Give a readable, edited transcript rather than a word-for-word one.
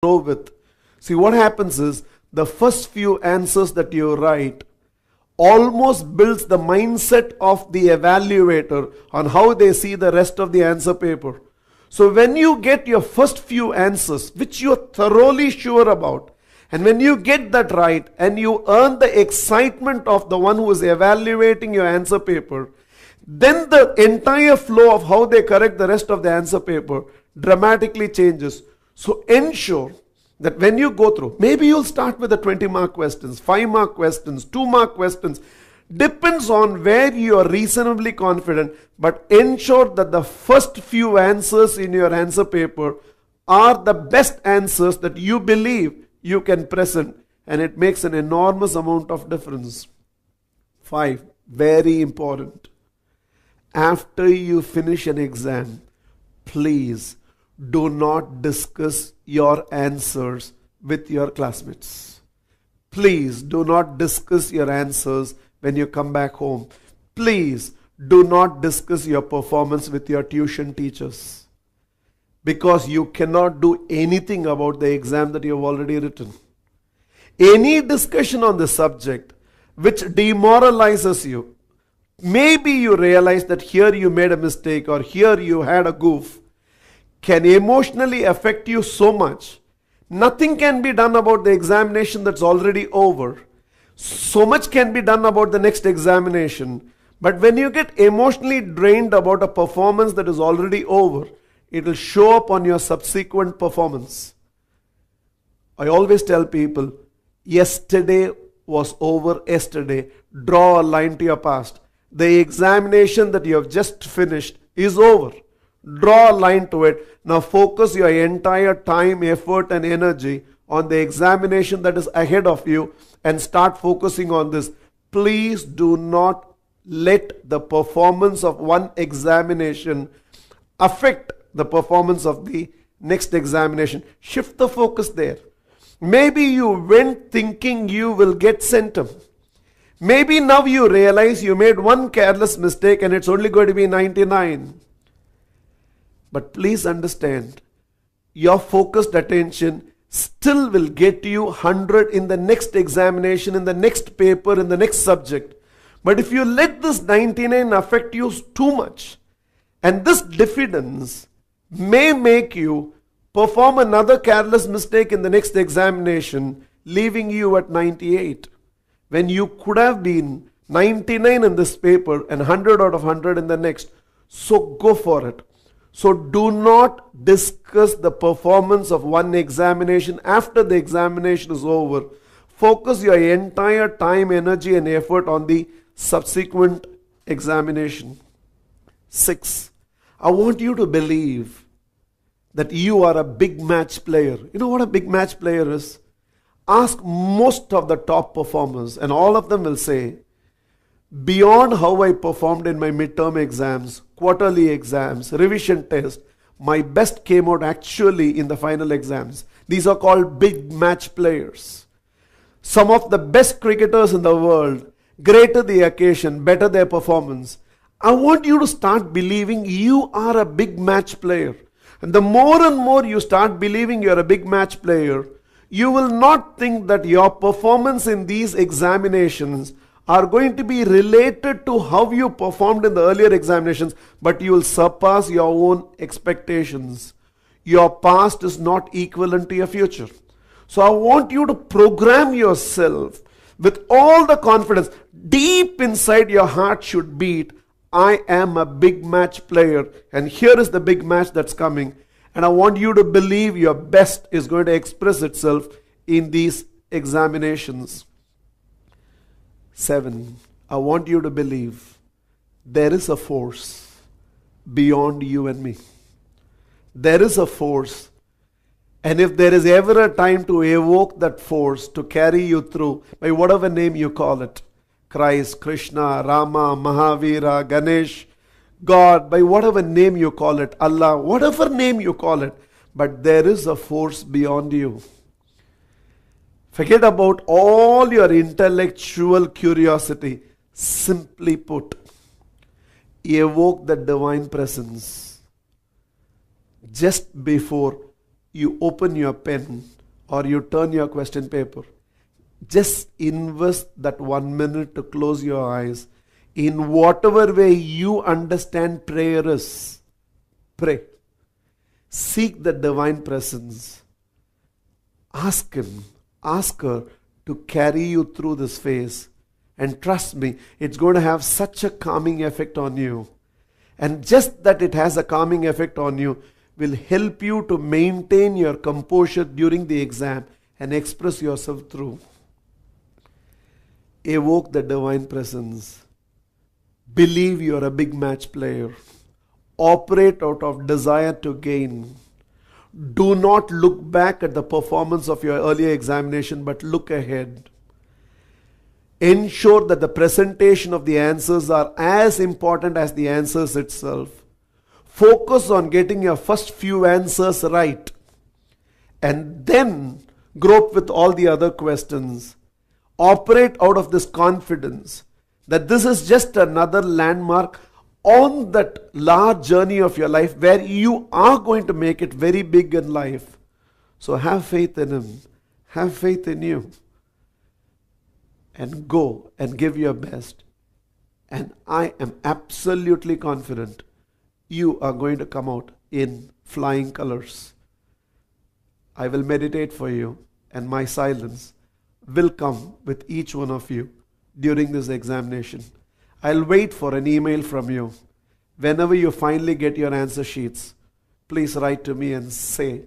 grow with. See, what happens is the first few answers that you write almost builds the mindset of the evaluator on how they see the rest of the answer paper. So when you get your first few answers, which you're thoroughly sure about, and when you get that right and you earn the excitement of the one who is evaluating your answer paper, then the entire flow of how they correct the rest of the answer paper dramatically changes. So ensure that when you go through, maybe you'll start with the 20-mark questions, 5-mark questions, 2-mark questions. Depends on where you are reasonably confident, but ensure that the first few answers in your answer paper are the best answers that you believe you can present, and it makes an enormous amount of difference. 5, very important. After you finish an exam, please do not discuss your answers with your classmates. Please do not discuss your answers when you come back home. Please do not discuss your performance with your tuition teachers, because you cannot do anything about the exam that you have already written. Any discussion on the subject which demoralizes you, maybe you realize that here you made a mistake or here you had a goof, can emotionally affect you so much. Nothing can be done about the examination that's already over. So much can be done about the next examination. But when you get emotionally drained about a performance that is already over, it will show up on your subsequent performance. I always tell people, yesterday was over yesterday. Draw a line to your past. The examination that you have just finished is over. Draw a line to it. Now focus your entire time, effort and energy on the examination that is ahead of you and start focusing on this. Please do not let the performance of one examination affect the performance of the next examination. Shift the focus there. Maybe you went thinking you will get centum. Maybe now you realize you made one careless mistake and it's only going to be 99. But please understand, your focused attention still will get you 100 in the next examination, in the next paper, in the next subject. But if you let this 99 affect you too much, and this diffidence may make you perform another careless mistake in the next examination, leaving you at 98, when you could have been 99 in this paper and 100 out of 100 in the next. So go for it. So do not discuss the performance of one examination after the examination is over. Focus your entire time, energy and effort on the subsequent examination. 6. I want you to believe that you are a big match player. You know what a big match player is? Ask most of the top performers and all of them will say, beyond how I performed in my midterm exams, quarterly exams, revision test, my best came out actually in the final exams. These are called big match players. Some of the best cricketers in the world, greater the occasion, better their performance. I want you to start believing you are a big match player. And the more and more you start believing you're a big match player, you will not think that your performance in these examinations are going to be related to how you performed in the earlier examinations, but you will surpass your own expectations. Your past is not equivalent to your future. So I want you to program yourself with all the confidence. Deep inside your heart should beat, I am a big match player, and here is the big match that's coming. And I want you to believe your best is going to express itself in these examinations. 7. I want you to believe there is a force beyond you and me. There is a force, and if there is ever a time to evoke that force to carry you through, by whatever name you call it, Christ, Krishna, Rama, Mahavira, Ganesh, God, by whatever name you call it, Allah, whatever name you call it, but there is a force beyond you. Forget about all your intellectual curiosity. Simply put, evoke the divine presence just before you open your pen or you turn your question paper, just invest that 1 minute to close your eyes. In whatever way you understand prayer is, pray. Seek the divine presence. Ask him, ask her to carry you through this phase. And trust me, it's going to have such a calming effect on you. And just that it has a calming effect on you will help you to maintain your composure during the exam and express yourself through. Evoke the divine presence. Believe you're a big match player. Operate out of desire to gain. Do not look back at the performance of your earlier examination, but look ahead. Ensure that the presentation of the answers are as important as the answers itself. Focus on getting your first few answers right, and then grope with all the other questions. Operate out of this confidence that this is just another landmark on that large journey of your life where you are going to make it very big in life. So have faith in him. Have faith in you. And go and give your best. And I am absolutely confident you are going to come out in flying colors. I will meditate for you, and my silence will come with each one of you during this examination. I'll wait for an email from you. Whenever you finally get your answer sheets, please write to me and say,